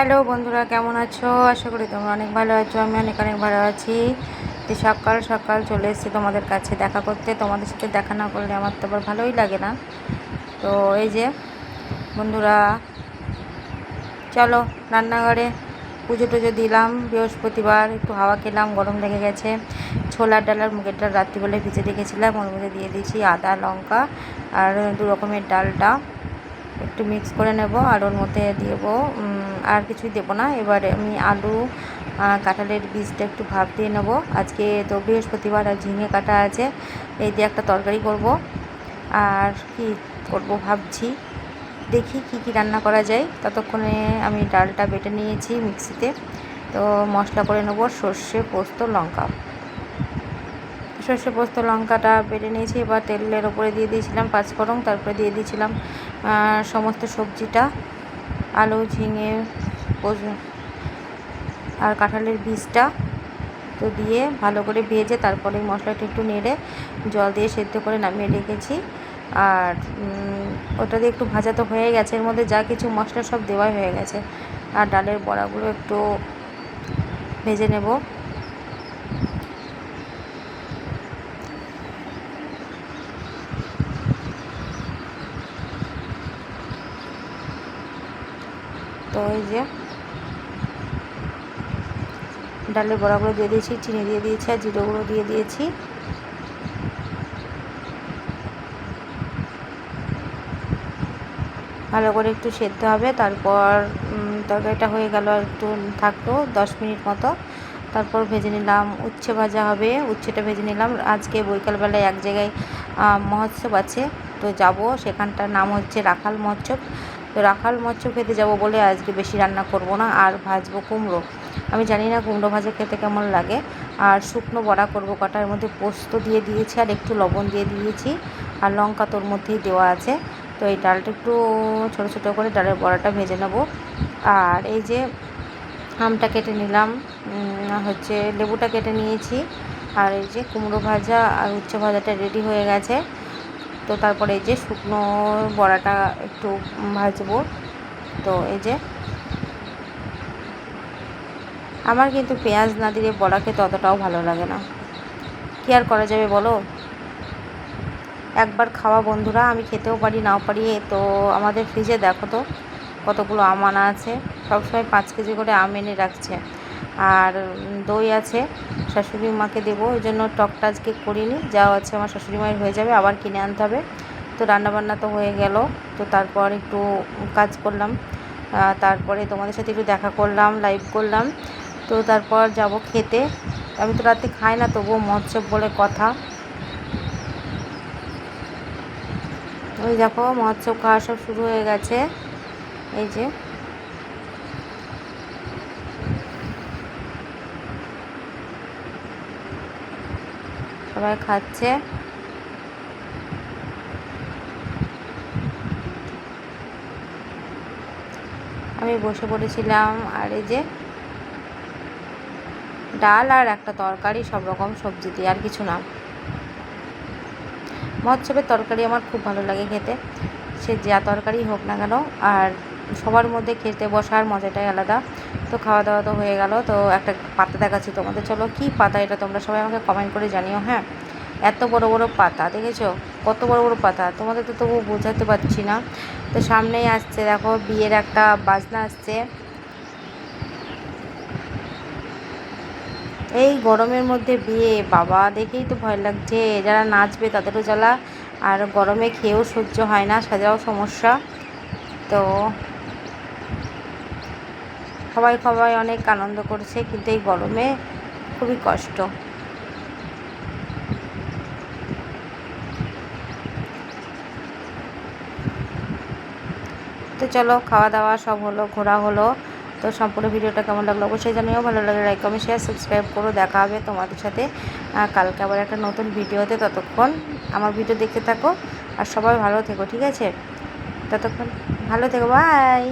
Hello বন্ধুরা, কেমন আছো? আশা করি তোমরা অনেক ভালো আছো। আমি অনেক ভালো আছি। তো সকাল সকাল চলে এসেছি তোমাদের কাছে দেখা করতে। তোমাদের সাথে দেখা না করলে আমার তো আবার ভালোই লাগে না। তো এই যে বন্ধুরা, চলো রান্নাঘরে। পুজো টুজো দিলাম, বৃহস্পতিবার একটু হাওয়া খেলাম, গরম লেগে গেছে। ছোলার ডাল আর মুগের ডাল রাত্রিবেলায় ভিজে রেখেছিলাম, ওর মধ্যে দিয়ে দিয়েছি আদা লঙ্কা আর 2 রকমের ডালটা একটু মিক্স করে নেব। আর ওর মধ্যে দেবো আর কিছুই দেবো না। এবারে আমি আলু কাঁঠালের বীজটা একটু ভাপ দিয়ে নেব। আজকে তো বৃহস্পতিবার আর ঝিঙে কাটা আছে, এই দিয়ে একটা তরকারি করব। আর কি করব ভাবছি, দেখি কি রান্না করা যায়। ততক্ষণে আমি ডালটা বেটে নিয়েছি মিক্সিতে। তো মশলা করে নেব সর্ষে পোস্ত লঙ্কা। সর্ষে পোস্ত লঙ্কাটা বেটে নিয়েছি। এবার তেলের ওপরে দিয়ে দিয়েছিলাম পাঁচফোড়ন, তারপরে দিয়ে দিয়েছিলাম সমস্ত সবজিটা, আলু ঝিঙে আর কাঁঠালের বীজটা। তো দিয়ে ভালো করে ভেজে তারপরে মশলাটা একটু নেড়ে জল দিয়ে সেদ্ধ করে নামিয়ে রেখেছি। আর ওটা দিয়ে একটু ভাজা তো হয়ে গেছে, এর মধ্যে যা কিছু মশলা সব দেওয়াই হয়ে গেছে। আর ডালের বড়াগুলো একটু ভেজে নেব। তো এই যে ডালের বড়াগুলো দিয়ে দিয়েছি, চিনি দিয়ে দিয়েছি আর জিরে গুঁড়ো দিয়ে দিয়েছি। ভালো করে একটু সেদ্ধ হবে। তারপর তরকারিটা হয়ে গেল, একটু থাকলো 10 মিনিট মতো। তারপর ভেজে নিলাম, উচ্ছে ভাজা হবে, উচ্ছেটা ভেজে নিলাম। আজকে বিকালবেলায় এক জায়গায় মহোৎসব আছে, তো যাব। সেখানটার নাম হচ্ছে রাখাল মহোৎসব। তো রাখাল মহোৎসব খেতে যাব বলে আজকে বেশি রান্না করব না, আর ভাজবো কুমড়ো। আমি জানি না কুমড়ো ভাজা খেতে কেমন লাগে। আর শুকনো বড়া করব কটার মধ্যে পোস্ত দিয়ে দিয়েছি আর একটু লবণ দিয়ে দিয়েছি, আর লঙ্কা তোর মধ্যেই দেওয়া আছে। তো এই ডালটা একটু ছোটো ছোটো করে ডালের বড়াটা ভেজে নেব। আর এই যে আমটা কেটে নিলাম, লেবুটা কেটে নিয়েছি। আর এই যে কুমড়ো ভাজা আর উচ্ছে ভাজাটা রেডি হয়ে গেছে। তো তারপরে এই যে শুকনো বড়াটা একটু ভাজবো। তো এই যে আমার কিন্তু পেঁয়াজ না দিলে বড়া খেতে অতটাও ভালো লাগে না। কী আর করা যাবে বলো, একবার খাওয়া বন্ধুরা। আমি খেতেও পারি নাও পারি। তো আমাদের ফ্রিজে দেখো তো কতগুলো আম আনা আছে, সবসময় 5 কেজি করে আম এনে রাখছে। আর দই আছে, শাশুড়ি মাকে দেবো, ওই জন্য টকটা আজকে করিনি। যা আছে আমার শাশুড়ি মায়ের হয়ে যাবে, আবার কিনে আনতে হবে। তো রান্নাবান্না তো হয়ে গেল। তো তারপর একটু কাজ করলাম, তারপরে তোমাদের সাথে একটু দেখা করলাম, লাইভ করলাম। তো তারপর যাব খেতে। আমি তো রাতে খাই না, তবুও মহোৎসব বলে কথা। ওই দেখো মহোৎসব খাওয়া সব শুরু হয়ে গেছে। এই যে সবাই খাচ্ছে। আমি বসে পড়েছিলাম। আর এই যে ডাল আর একটা তরকারি, সব রকম সবজি দিয়ে, আর কিছু না। মহোৎসবের তরকারি আমার খুব ভালো লাগে খেতে, সে যা তরকারি হোক না কেন। আর সবার মধ্যে খেতে বসার মজাটাই আলাদা। তো খাওয়া দাওয়া তো হয়ে গেল। তো একটা পাতা দেখাচ্ছি তোমাদের, চলো কী পাতা এটা তোমরা সবাই আমাকে কমেন্ট করে জানিও। হ্যাঁ, এত বড় বড় পাতা দেখেছো? কত বড় বড় পাতা, তোমাদের তো তবু বোঝাতে পারছি না। তো সামনেই আসছে দেখো বিয়ের একটা বাজনা আসছে। এই গরমের মধ্যে বিয়ে, বাবা দেখেই তো ভয় লাগছে। যারা নাচবে তাদেরও জ্বালা, আর গরমে খেয়েও সহ্য হয় না, সাজাও সমস্যা। তো সবাই অনেক আনন্দ করছে, কিন্তু এই গরমে খুবই কষ্ট। তো চলো খাওয়া দাওয়া সব হলো, ঘোরা হলো। তো সম্পূর্ণ ভিডিওটা কেমন লাগলো অবশ্যই জানিও। ভালো লাগলে লাইক কমেন্ট শেয়ার সাবস্ক্রাইব করো। দেখা হবে তোমাদের সাথে কালকে আবার একটা নতুন ভিডিওতে। ততক্ষণ আমার ভিডিও দেখতে থাকো আর সবাই ভালো থেকো, ঠিক আছে? ততক্ষণ ভালো থেকো, বাই।